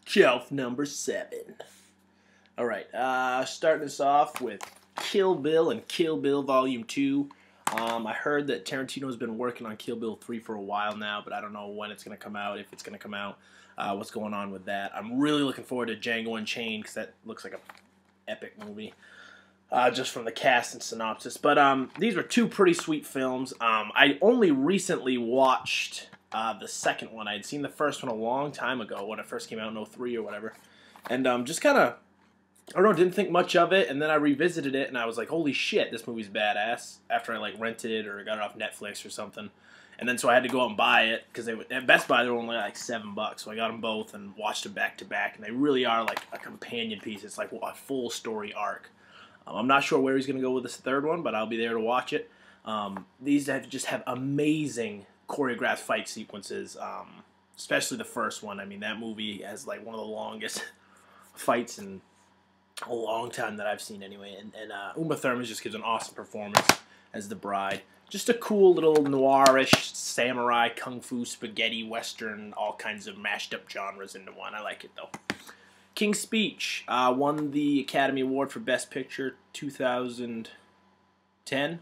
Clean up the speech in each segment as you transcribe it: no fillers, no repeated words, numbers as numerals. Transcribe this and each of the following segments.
Shelf number 7. Alright, starting us off with Kill Bill and Kill Bill Volume 2. I heard that Tarantino's been working on Kill Bill 3 for a while now, but I don't know when it's going to come out, if it's going to come out, what's going on with that. I'm really looking forward to Django Unchained, because that looks like an epic movie, just from the cast and synopsis. But these were two pretty sweet films. I only recently watched the second one. I had seen the first one a long time ago, when it first came out in 03 or whatever, and just kind of, I don't know, didn't think much of it, and then I revisited it, and I was like, holy shit, this movie's badass, after I, like, rented it or got it off Netflix or something. And then so I had to go out and buy it, because at Best Buy they were only like $7, so I got them both and watched them back to back, and they really are like a companion piece. It's like a full story arc. I'm not sure where he's going to go with this third one, but I'll be there to watch it. These just have amazing choreographed fight sequences, especially the first one. I mean, that movie has like one of the longest fights in a long time that I've seen anyway, and Uma Thurman just gives an awesome performance as the bride. Just a cool little noirish samurai kung fu spaghetti western, all kinds of mashed up genres into one. I like it though. King's Speech won the Academy Award for Best Picture 2010.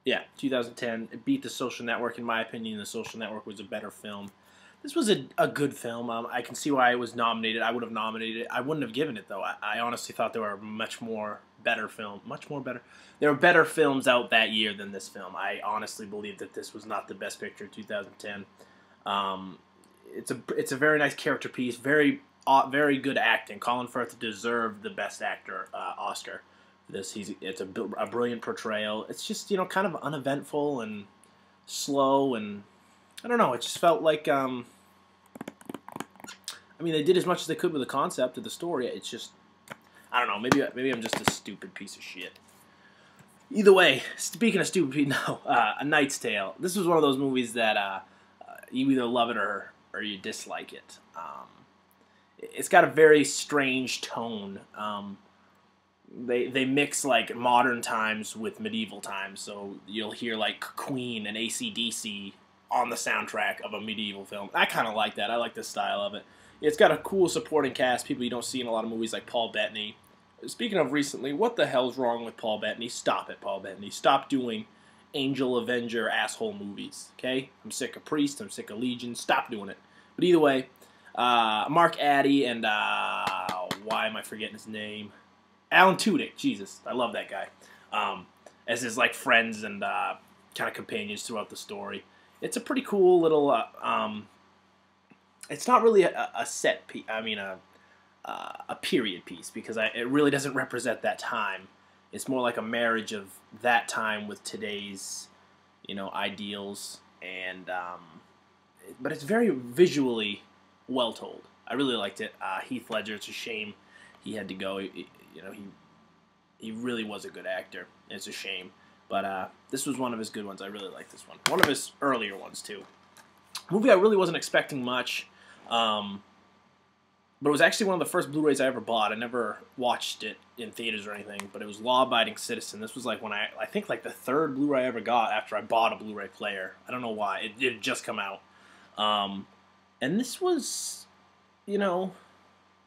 Yeah, 2010. It beat The Social Network. In my opinion, The Social Network was a better film. This was a good film. I can see why it was nominated. I would have nominated it. I wouldn't have given it, though. I honestly thought there were much more better films. Much more better. There were better films out that year than this film. I honestly believe that this was not the best picture of 2010. It's a very nice character piece. Very good acting. Colin Firth deserved the Best Actor Oscar for this. It's a brilliant portrayal. It's just, kind of uneventful and slow, and I don't know, it just felt like, I mean, they did as much as they could with the concept of the story. It's just, I don't know, maybe I'm just a stupid piece of shit. Either way, speaking of stupid people, no, A Knight's Tale. This was one of those movies that you either love it or you dislike it. It's got a very strange tone. They mix like modern times with medieval times, so you'll hear like Queen and AC/DC on the soundtrack of a medieval film. I kind of like that. I like the style of it. It's got a cool supporting cast, people you don't see in a lot of movies like Paul Bettany. Speaking of recently, what the hell's wrong with Paul Bettany? Stop it, Paul Bettany. Stop doing Angel Avenger asshole movies, okay? I'm sick of Priest, I'm sick of Legion. Stop doing it. But either way, Mark Addy and, why am I forgetting his name? Alan Tudyk. Jesus, I love that guy. As his, like, friends and kind of companions throughout the story. It's a pretty cool little, it's not really a set piece, I mean a period piece, because it really doesn't represent that time. It's more like a marriage of that time with today's, ideals, and, but it's very visually well told. I really liked it. Heath Ledger, it's a shame he had to go. He really was a good actor. It's a shame. But this was one of his good ones. I really like this one. One of his earlier ones, too. Movie I really wasn't expecting much. But it was actually one of the first Blu-rays I ever bought. I never watched it in theaters or anything. But it was Law Abiding Citizen. This was like when I think like the third Blu-ray I ever got after I bought a Blu-ray player. I don't know why. It had just come out. And this was,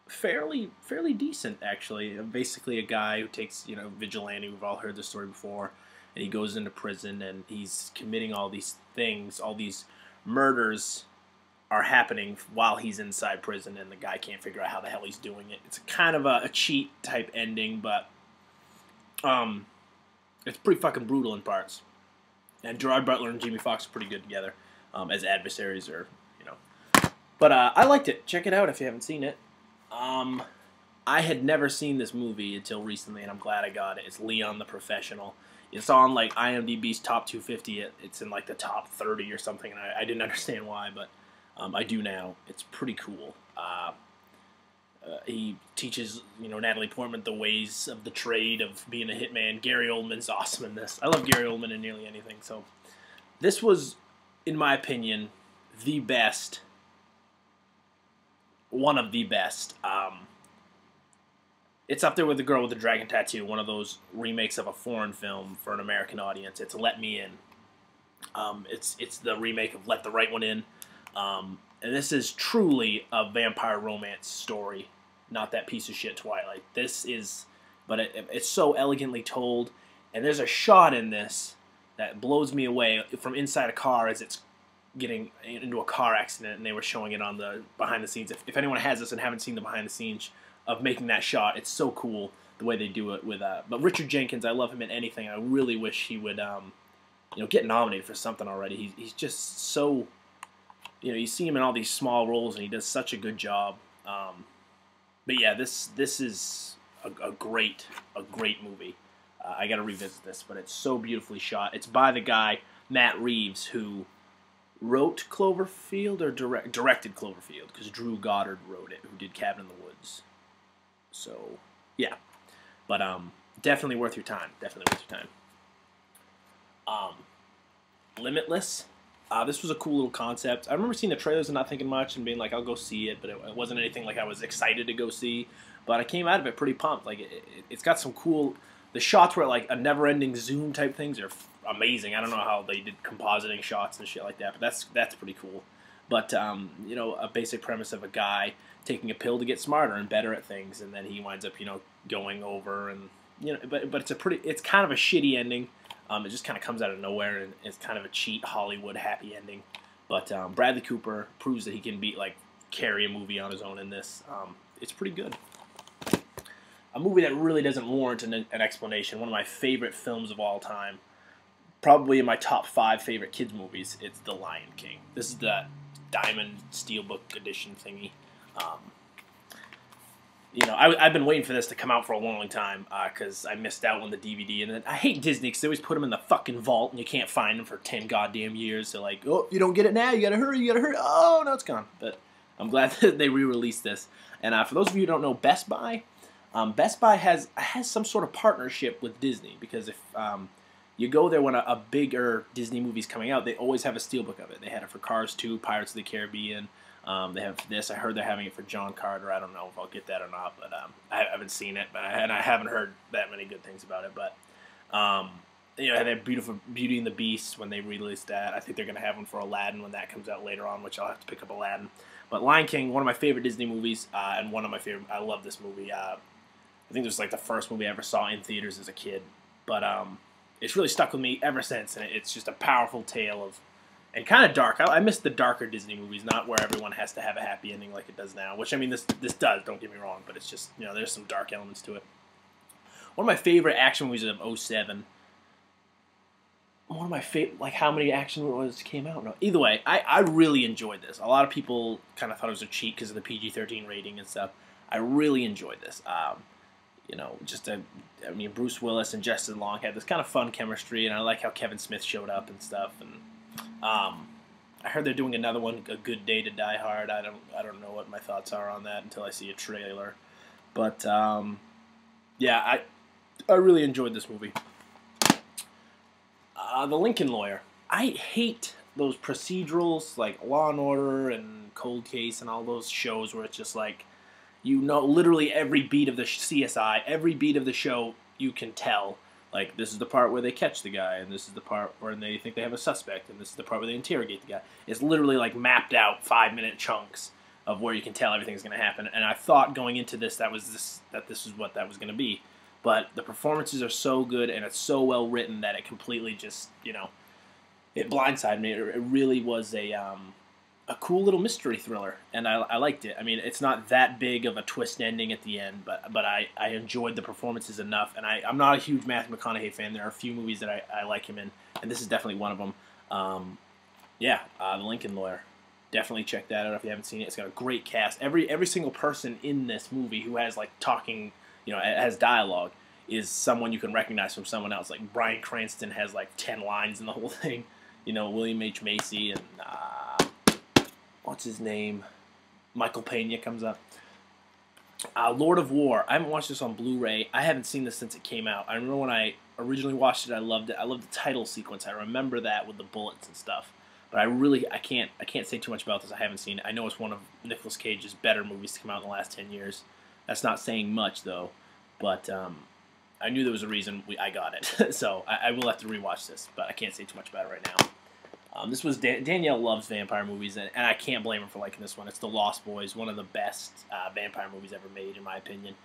fairly decent, actually. Basically a guy who takes, vigilante. We've all heard this story before. And he goes into prison, and he's committing all these things. All these murders are happening while he's inside prison, and the guy can't figure out how the hell he's doing it. It's kind of a cheat type ending, but it's pretty fucking brutal in parts. And Gerard Butler and Jamie Foxx are pretty good together as adversaries, or But I liked it. Check it out if you haven't seen it. I had never seen this movie until recently, and I'm glad I got it. It's Leon the Professional. It's on like IMDb's top 250. It's in like the top 30 or something, and I didn't understand why, but I do now. It's pretty cool. He teaches Natalie Portman the ways of the trade of being a hitman. Gary Oldman's awesome in this. I love Gary Oldman in nearly anything. So this was, in my opinion, the best. One of the best. It's up there with The Girl with the Dragon Tattoo, one of those remakes of a foreign film for an American audience. It's Let Me In. It's the remake of Let the Right One In. And this is truly a vampire romance story, not that piece of shit Twilight. This is, but it's so elegantly told, and there's a shot in this that blows me away from inside a car as it's getting into a car accident, and they were showing it on the behind the scenes. If anyone has this and haven't seen the behind the scenes of making that shot, it's so cool the way they do it with. But Richard Jenkins, I love him in anything. I really wish he would, get nominated for something already. He's just so. You see him in all these small roles, and he does such a good job. But yeah, this is a great movie. I got to revisit this, but it's so beautifully shot. It's by the guy Matt Reeves, who wrote Cloverfield or directed Cloverfield, because Drew Goddard wrote it, who did Cabin in the Woods. So yeah, but definitely worth your time. Definitely worth your time. Limitless. This was a cool little concept. I remember seeing the trailers and not thinking much and being like, I'll go see it, but it wasn't anything like I was excited to go see. But I came out of it pretty pumped. Like it's got some cool. The shots were like a never-ending zoom type things are amazing. I don't know how they did compositing shots and shit like that, but that's pretty cool. But a basic premise of a guy taking a pill to get smarter and better at things, and then he winds up going over and but it's kind of a shitty ending. It just kind of comes out of nowhere, and it's kind of a cheap Hollywood happy ending. But Bradley Cooper proves that he can carry a movie on his own in this. It's pretty good. A movie that really doesn't warrant an explanation. One of my favorite films of all time. Probably in my top 5 favorite kids movies. It's The Lion King. This is the Diamond Steelbook edition thingy. I've been waiting for this to come out for a long time because I missed out on the DVD. And I hate Disney because they always put them in the fucking vault and you can't find them for 10 goddamn years. They're like, oh, you don't get it now. You gotta hurry. Oh, no, it's gone. But I'm glad that they re-released this. And for those of you who don't know, Best Buy has some sort of partnership with Disney, because if you go there when a bigger Disney movie's coming out, they always have a steelbook of it. They had it for Cars 2, Pirates of the Caribbean. They have this. I heard they're having it for John Carter. I don't know if I'll get that or not, but I haven't seen it, and I haven't heard that many good things about it. But they have Beauty and the Beast when they released that. I think they're going to have one for Aladdin when that comes out later on, which I'll have to pick up Aladdin. But Lion King, one of my favorite Disney movies, and one of my favorite. I love this movie. I think this was like the first movie I ever saw in theaters as a kid. But it's really stuck with me ever since, and it's just a powerful tale of. And kind of dark. I miss the darker Disney movies, not where everyone has to have a happy ending like it does now. Which, I mean, this does, don't get me wrong, but it's just, there's some dark elements to it. One of my favorite action movies of 2007. One of my favorite, like how many action movies came out? No, either way, I really enjoyed this. A lot of people kind of thought it was a cheat because of the PG-13 rating and stuff. I really enjoyed this. Bruce Willis and Justin Long had this kind of fun chemistry, and I like how Kevin Smith showed up and stuff, and I heard they're doing another one, A Good Day to Die Hard. I don't know what my thoughts are on that until I see a trailer. But yeah, I really enjoyed this movie. The Lincoln Lawyer. I hate those procedurals like Law and Order and Cold Case and all those shows where it's just like literally every beat of the CSI, every beat of the show you can tell. Like, this is the part where they catch the guy, and this is the part where they think they have a suspect, and this is the part where they interrogate the guy. It's literally, like, mapped out 5-minute chunks of where you can tell everything's going to happen. And I thought going into this that this is what that was going to be. But the performances are so good, and it's so well written that it completely just, it blindsided me. It really was a cool little mystery thriller, and I liked it. I mean, it's not that big of a twist ending at the end, but I enjoyed the performances enough, and I'm not a huge Matthew McConaughey fan. There are a few movies that I like him in, and this is definitely one of them. The Lincoln Lawyer. Definitely check that out if you haven't seen it. It's got a great cast. Every single person in this movie who has, like, talking, has dialogue is someone you can recognize from someone else. Like, Bryan Cranston has, like, 10 lines in the whole thing. William H. Macy and... what's his name? Michael Pena comes up. Lord of War. I haven't watched this on Blu-ray. I haven't seen this since it came out. I remember when I originally watched it, I loved it. I loved the title sequence. I remember that with the bullets and stuff. But I can't say too much about this. I haven't seen it. I know it's one of Nicolas Cage's better movies to come out in the last 10 years. That's not saying much, though. But I knew there was a reason I got it. So I will have to rewatch this, but I can't say too much about it right This was Danielle loves vampire movies, and I can't blame her for liking this one. It's The Lost Boys, one of the best vampire movies ever made, in my opinion.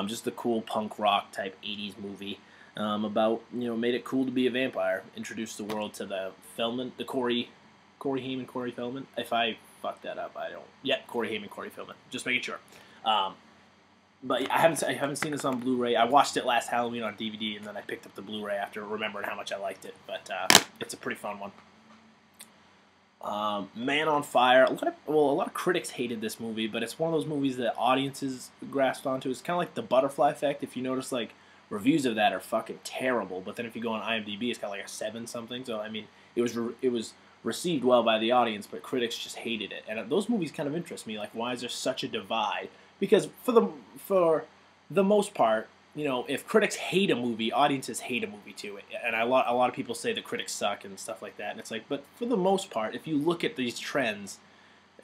Just a cool punk rock type '80s movie about made it cool to be a vampire. Introduced the world to the Feldman, the Corey Haim, Corey Feldman. If I fucked that up, I don't. Yeah, Corey Haim, Corey Feldman. Just making sure. But I haven't seen this on Blu-ray. I watched it last Halloween on DVD, and then I picked up the Blu-ray after remembering how much I liked it. But it's a pretty fun one. Man on Fire. A lot of critics hated this movie, but it's one of those movies that audiences grasped onto. It's kind of like The Butterfly Effect. If you notice, like, reviews of that are fucking terrible, but then if you go on IMDb, it's got like a 7 something. So I mean, it was received well by the audience, but critics just hated it. And those movies kind of interest me. Like, why is there such a divide? Because for the most part, if critics hate a movie, audiences hate a movie too. And a lot of people say that critics suck and stuff like that. And it's like, but for the most part, if you look at these trends,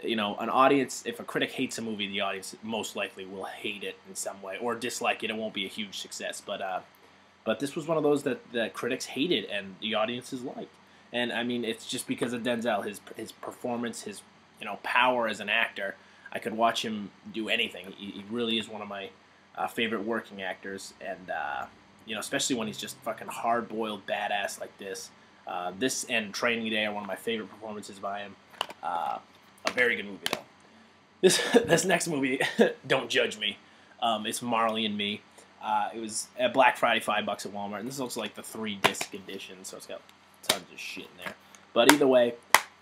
an audience, if a critic hates a movie, the audience most likely will hate it in some way or dislike it. It won't be a huge success. But this was one of those that critics hated and the audiences liked. And I mean, it's just because of Denzel, his performance, his power as an actor. I could watch him do anything. He really is one of my favorite working actors, and especially when he's just fucking hard-boiled badass like this. This and Training Day are one of my favorite performances by him. A very good movie though. This next movie, don't judge me. It's Marley and Me. It was at Black Friday, $5 at Walmart, and this is also like the 3-disc edition, so it's got tons of shit in there. But either way,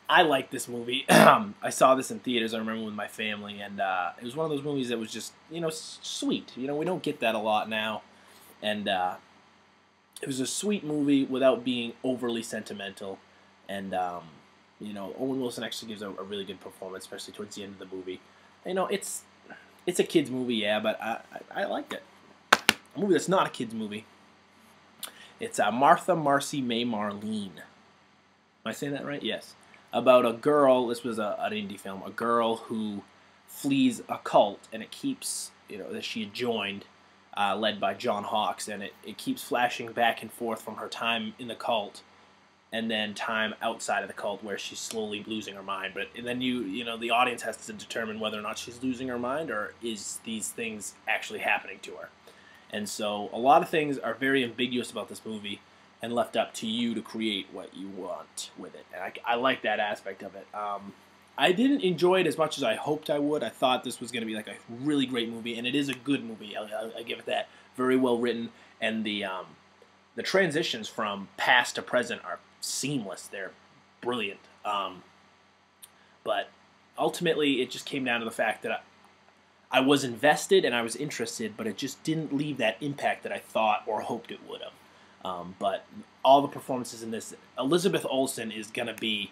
I like this movie. I saw this in theaters, I remember, with my family, and it was one of those movies that was just, sweet. We don't get that a lot now. And it was a sweet movie without being overly sentimental. And, Owen Wilson actually gives a really good performance, especially towards the end of the movie. It's a kid's movie, yeah, but I liked it. A movie that's not a kid's movie. It's Martha, Marcy, May, Marlene. Am I saying that right? Yes. About a girl, this was an indie film, a girl who flees a cult, and it keeps, that she had joined, led by John Hawkes, and it keeps flashing back and forth from her time in the cult, and then time outside of the cult where she's slowly losing her mind. And then the audience has to determine whether or not she's losing her mind, or is these things actually happening to her. And so a lot of things are very ambiguous about this movie, and left up to you to create what you want with it. And I like that aspect of it. I didn't enjoy it as much as I hoped I would. I thought this was going to be like a really great movie, and it is a good movie. I give it that. Very well written, and the transitions from past to present are seamless. They're brilliant. But ultimately, it just came down to the fact that I was invested and I was interested, but it just didn't leave that impact that I thought or hoped it would have. But all the performances in this, Elizabeth Olsen is going to be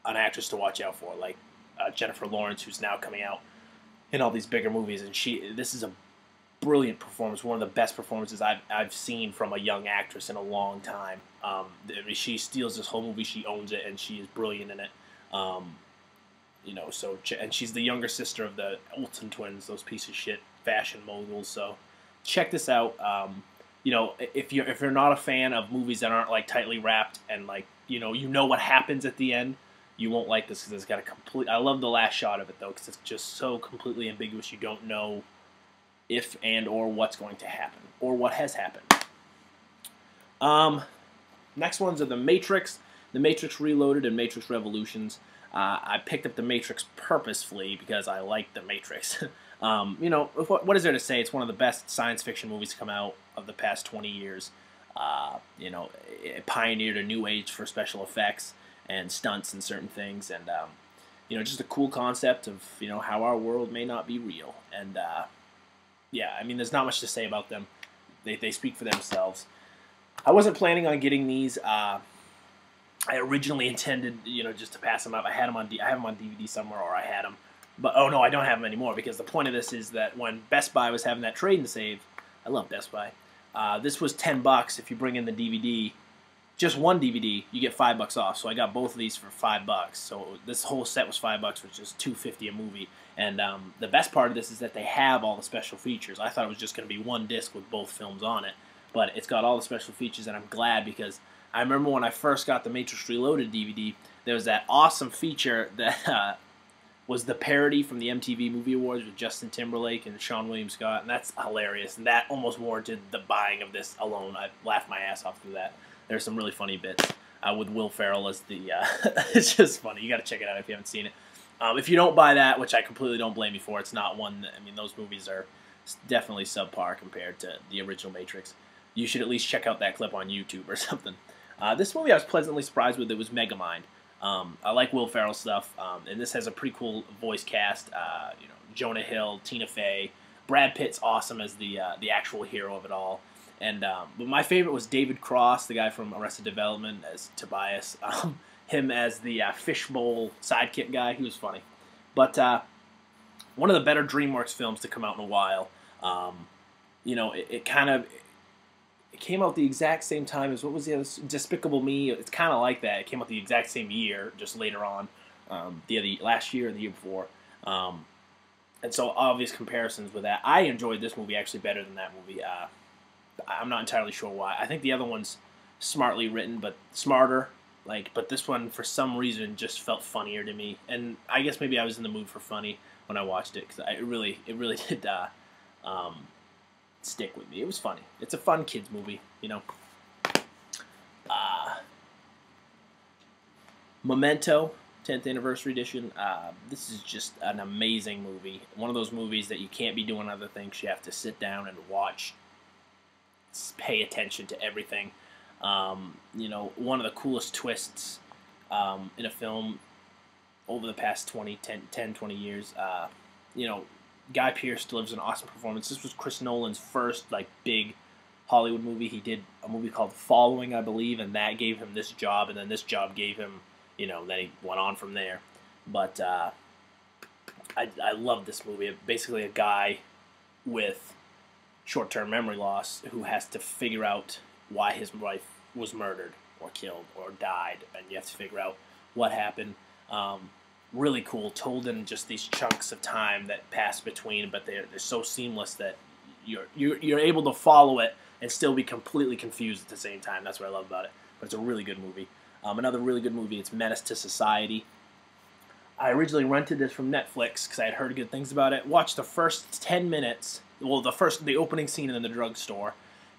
an actress to watch out for, like Jennifer Lawrence, who's now coming out in all these bigger movies, and this is a brilliant performance, one of the best performances I've seen from a young actress in a long time. She steals this whole movie, she owns it, and she is brilliant in it. And she's the younger sister of the Olsen twins, those piece of shit fashion moguls. So check this out. If you're not a fan of movies that aren't like tightly wrapped and like what happens at the end, you won't like this because it's got a complete. I love the last shot of it though because it's just so completely ambiguous. You don't know if and or what's going to happen or what has happened. Next ones are The Matrix Reloaded, and Matrix Revolutions. I picked up The Matrix purposefully because I like The Matrix. What is there to say? It's one of the best science fiction movies to come out of the past 20 years. It pioneered a new age for special effects and stunts and certain things, and just a cool concept of how our world may not be real. And there's not much to say about them. They speak for themselves. I wasn't planning on getting these. I originally intended, just to pass them up. I have them on DVD somewhere, or I had them. But, oh no, I don't have them anymore, because the point of this is that when Best Buy was having that trade and save, I love Best Buy, this was $10 if you bring in the DVD. Just one DVD, you get $5 off. So I got both of these for $5. So this whole set was $5, which is $2.50 a movie. And the best part of this is that they have all the special features. I thought it was just going to be one disc with both films on it. But it's got all the special features, and I'm glad, because I remember when I first got the Matrix Reloaded DVD, there was that awesome feature that was the parody from the MTV Movie Awards with Justin Timberlake and Sean William Scott, and that's hilarious. And that almost warranted the buying of this alone. I laughed my ass off through that. There's some really funny bits with Will Ferrell as the. It's just funny. You got to check it out if you haven't seen it. If you don't buy that, which I completely don't blame you for, it's not one. I mean, those movies are definitely subpar compared to the original Matrix. You should at least check out that clip on YouTube or something. This movie I was pleasantly surprised with. It was Megamind. I like Will Ferrell stuff, and this has a pretty cool voice cast. You know, Jonah Hill, Tina Fey, Brad Pitt's awesome as the actual hero of it all. And but my favorite was David Cross, the guy from Arrested Development, as Tobias. Him as the fishbowl sidekick guy. He was funny. But one of the better DreamWorks films to come out in a while. You know, it came out the exact same time as, what was the other, Despicable Me. It's kind of like that. It came out the exact same year, just later on, last year or the year before. And so obvious comparisons with that. I enjoyed this movie actually better than that movie. I'm not entirely sure why. I think the other one's smartly written, but smarter. But this one for some reason just felt funnier to me. And I guess maybe I was in the mood for funny when I watched it, because it really did stick with me. It was funny. It's a fun kids movie, you know. Memento, 10th anniversary edition. This is just an amazing movie. One of those movies that you can't be doing other things. You have to sit down and watch, pay attention to everything. You know, one of the coolest twists in a film over the past 10-20 years. You know, Guy Pearce delivers an awesome performance. This was Chris Nolan's first big Hollywood movie. He did a movie called Following, I believe, and that gave him this job, and then this job gave him, you know, then he went on from there. But I love this movie. Basically a guy with short-term memory loss who has to figure out why his wife was murdered or killed or died, and you have to figure out what happened. Really cool, told in just these chunks of time that pass between, but they're so seamless that you're able to follow it and still be completely confused at the same time. That's what I love about it. But it's a really good movie. Another really good movie, it's Menace to Society. I originally rented this from Netflix because I had heard good things about it. Watched the first 10 minutes, well, the opening scene in the drugstore,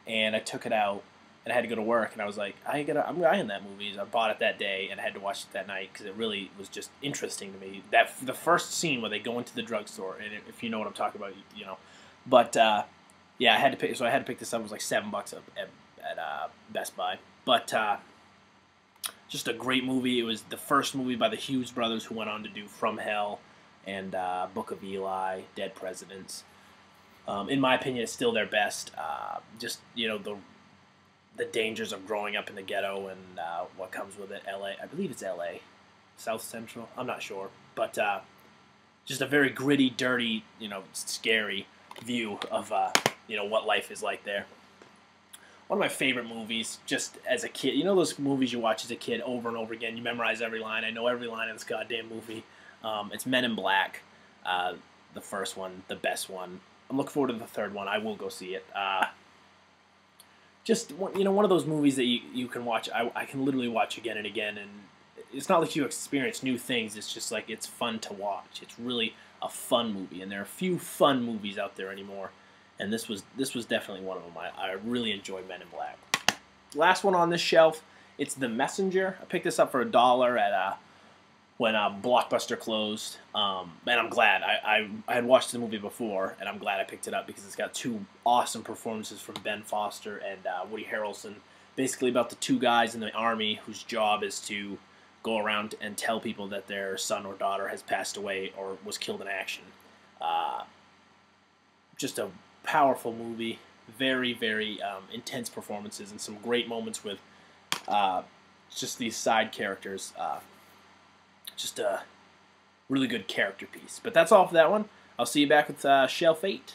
and I took it out. And I had to go to work, and I was like, I'm buying that movie. So I bought it that day, and I had to watch it that night because it really was just interesting to me. The first scene where they go into the drugstore, and if you know what I'm talking about, you know. But yeah, I had to pick. So I had to pick this up. It was like $7 at Best Buy. But just a great movie. It was the first movie by the Hughes brothers, who went on to do From Hell and Book of Eli, Dead Presidents. In my opinion, it's still their best. Just, you know, the dangers of growing up in the ghetto and what comes with it. LA, I believe it's LA, South Central. I'm not sure, but just a very gritty, dirty, you know, scary view of you know, what life is like there. One of my favorite movies, just as a kid. You know those movies you watch as a kid over and over again. You memorize every line. I know every line in this goddamn movie. It's Men in Black, the first one, the best one. I'm looking forward to the third one. I will go see it. Just, you know, one of those movies that you can watch. I can literally watch again and again, and it's not like you experience new things. It's just like it's fun to watch. It's really a fun movie, and there are a few fun movies out there anymore, and this was definitely one of them. I really enjoy Men in Black. Last one on this shelf, it's The Messenger. I picked this up for $1 at when Blockbuster closed, and I'm glad. I had watched the movie before, and I'm glad I picked it up because it's got two awesome performances from Ben Foster and Woody Harrelson, basically about the two guys in the Army whose job is to go around and tell people that their son or daughter has passed away or was killed in action. Just a powerful movie, very, very intense performances, and some great moments with just these side characters. Just a really good character piece. But that's all for that one. I'll see you back with Shelf 8.